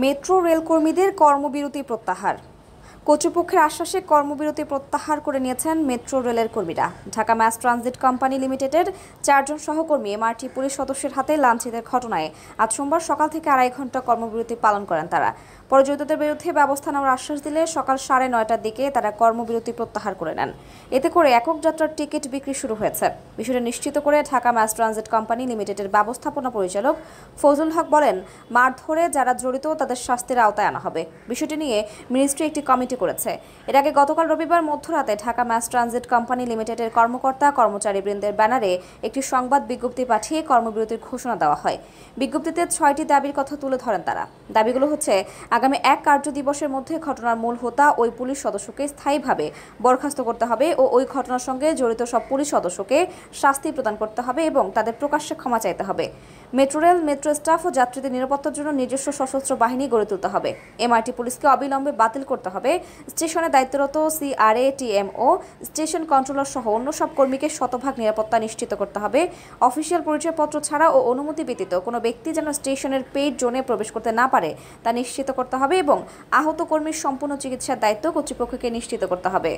Metro rail কর্মীদের কর্মবিরতি প্রত্যাহার। কর্তৃপক্ষের আশ্বাসে কর্মবিরতি প্রত্যাহার করে নিয়েছেন মেট্রো রেলের কর্মীরা। ঢাকা ম্যাস ট্রানজিট কোম্পানি লিমিটেডের 4 জন সহকর্মী এমআরটি পুলিশ সদস্যের হাতে লাঞ্ছিতের ঘটনায় আজ সোমবার সকাল থেকে 2.5 ঘন্টা কর্মবিরতি পালন করেন তারা। পরে জড়িতদের বিরুদ্ধে ব্যবস্থা নেওয়ার আশ্বাস দিলে সকাল 9:30টার দিকে তারা কর্মবিরতি প্রত্যাহার করে নেন। এতে করে একক যাত্রার টিকিট বিক্রি শুরু হয়েছে। বিষয়টি নিশ্চিত করে ঢাকা ম্যাস ট্রানজিট কোম্পানি লিমিটেডের ব্যবস্থাপনা পরিচালক ফজলুল হক বলেন, মারধরে যারা জড়িত তাদের শাস্তির আওতায় আনা হবে। বিষয়টি নিয়ে মিনিস্ট্রি একটি কমিটি করেছে। এর আগে গতকাল রবিবার মধ্যরাতে ঢাকা ম্যাস ট্রানজিট কোম্পানি লিমিটেডের কর্মকর্তা কর্মচারীবৃন্দের ব্যানারে একটি সংবাদ বিজ্ঞপ্তি পাঠিয়ে কর্মবিরতির ঘোষণা দেওয়া হয়। বিজ্ঞপ্তিতে 6টি দাবির কথা তুলে ধরেন তারা। দাবিগুলো হচ্ছে, আগামী 1 কার্য দিবসের মধ্যে ঘটনার মূল হোতা ওই পুলিশ সদস্যকে স্থায়ীভাবে বরখাস্ত করতে হবে ও ওই ঘটনার সঙ্গে জড়িত সব পুলিশ সদস্যকে শাস্তি প্রদান করতে হবে এবং তাদের প্রকাশ্যে ক্ষমা চাইতে হবে। মেট্রো রেল, মেট্রো স্টাফ ও যাত্রীদের নিরাপত্তার জন্য নিজস্ব সশস্ত্র বাহিনী গড়ে তুলতে হবে। এমআরটি পুলিশকে অবিলম্বে বাতিল করতে হবে। স্টেশনে দায়িত্বরত সিআরএ, টিএমও, স্টেশন কন্ট্রোলার সহ অন্য সব কর্মীকে শতভাগ নিরাপত্তা নিশ্চিত করতে হবে। অফিসিয়াল পরিচয়পত্র ছাড়া ও অনুমতি ব্যতীত কোনো ব্যক্তি যেন স্টেশনের পেইড জোনে প্রবেশ করতে না পারে তা নিশ্চিত করতে হবে এবং আহত কর্মীর সম্পূর্ণ চিকিৎসার দায়িত্ব কর্তৃপক্ষকে নিশ্চিত করতে হবে।